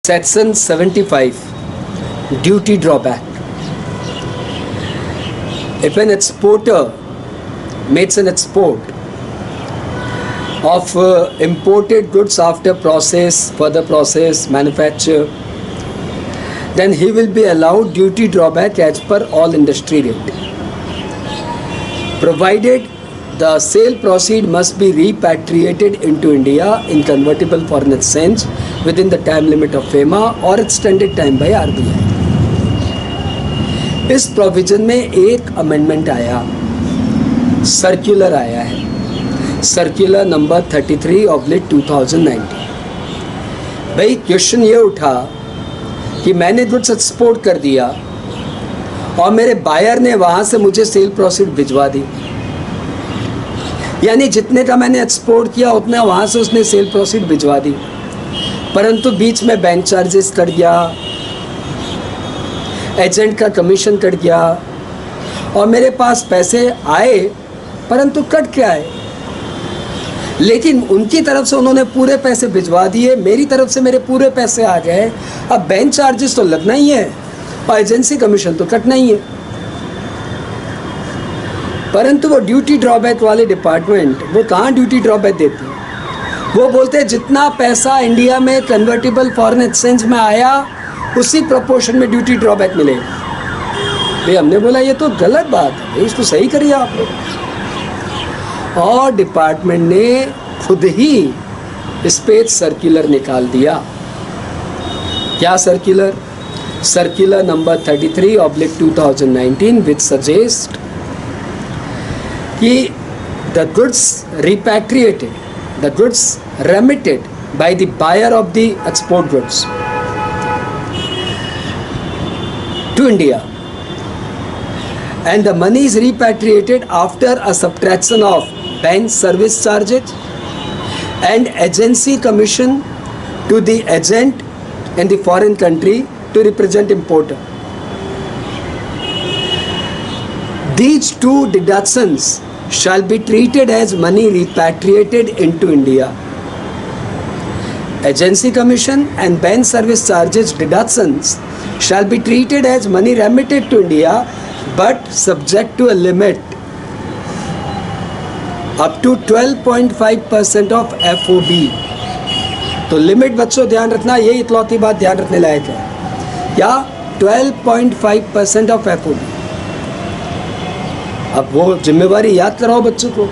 Section 75 Duty Drawback. If an exporter makes an export of imported goods after further process, manufacture, then he will be allowed duty drawback as per all industry rate, provided the sale proceed must be repatriated into India in convertible foreign exchange within the time limit of FEMA or extended time by RBI. इस provision में एक amendment आया, circular आया है, circular number 33/2019। भाई question ये उठा कि मैंने गुड्स एक्सपोर्ट कर दिया और मेरे बायर ने वहाँ से मुझे सेल प्रोसीड भिजवा दी, यानी जितने का मैंने एक्सपोर्ट किया उतना वहाँ से उसने सेल प्रोसीड भिजवा दी, परंतु बीच में बैंक चार्जेस कट गया, एजेंट का कमीशन कट गया और मेरे पास पैसे आए परंतु कट के आए। लेकिन उनकी तरफ से उन्होंने पूरे पैसे भिजवा दिए, मेरी तरफ से मेरे पूरे पैसे आ गए। अब बैंक चार्जेस तो लगना ही है और एजेंसी कमीशन तो कटना ही है, परंतु वो ड्यूटी ड्रॉबैक वाले डिपार्टमेंट वो कहाँ ड्यूटी ड्रॉबैक देती है? वो बोलते हैं जितना पैसा इंडिया में कन्वर्टिबल फॉरेन एक्सचेंज में आया उसी प्रोपोर्शन में ड्यूटी ड्रॉबैक मिलेगा। भाई हमने बोला ये तो गलत बात है, इसको सही करिए आप लोग। और डिपार्टमेंट ने खुद ही इस पे एक सर्कुलर निकाल दिया। क्या सर्कुलर? सर्कुलर नंबर 33/2019 विच सजेस्ट कि the goods repatriated, the goods remitted by the buyer of the export goods to India, and the money is repatriated after a subtraction of bank service charges and agency commission to the agent in the foreign country to represent importer. These two deductions shall be treated as money repatriated into India. Agency commission and bank service charges deductions shall be treated as money remitted to India but subject to a limit up to 12.5% of FOB. तो limit बच्चों ध्यान रखना, ये इकलौती बात ध्यान रखने लायक है। क्या? 12.5% ऑफ FOB। अब वो जिम्मेवारी याद कराओ बच्चों को।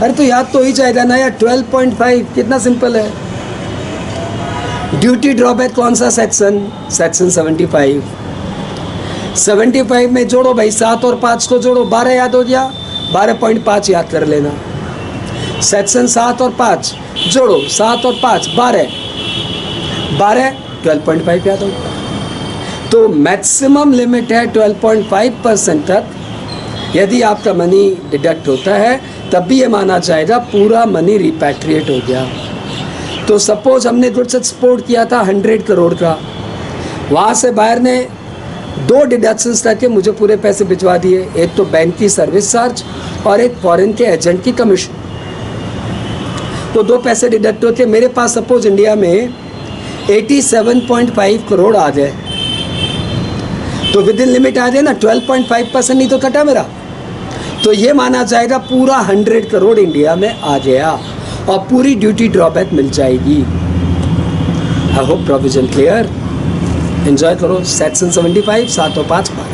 अरे तो याद तो ही जाएगा ना यार, 12.5 कितना सिंपल है। ड्यूटी ड्रॉबैक कौन सा सेक्शन? सेक्शन 75। 75 में जोड़ो भाई, 7 और 5 को जोड़ो, 12 याद हो गया, 12.5 याद कर लेना। सेक्शन 7 और 5 जोड़ो, 7 और 5 12, 12 याद हो। तो मैक्सिमम लिमिट है 12.5% तक। यदि आपका मनी डिडक्ट होता है तब भी ये माना जाएगा पूरा मनी रिपैट्रिएट हो गया। तो सपोज हमने गुड्स एक्सपोर्ट किया था 100 करोड़ का, वहाँ से बायर ने 2 डिडक्शंस करके मुझे पूरे पैसे भिजवा दिए, एक तो बैंक की सर्विस चार्ज और एक फॉरेन के एजेंट की कमीशन। तो 2 पैसे डिडक्ट होते, मेरे पास सपोज इंडिया में 87.5 करोड़ आ जाए, तो विद इन लिमिट आ जाए ना, 12.5% नहीं तो कटा मेरा। तो ये माना जाएगा पूरा 100 करोड़ इंडिया में आ गया और पूरी ड्यूटी ड्रॉबैक मिल जाएगी। I hope provision clear. Enjoy करो सेक्शन 75 7 और 5 12।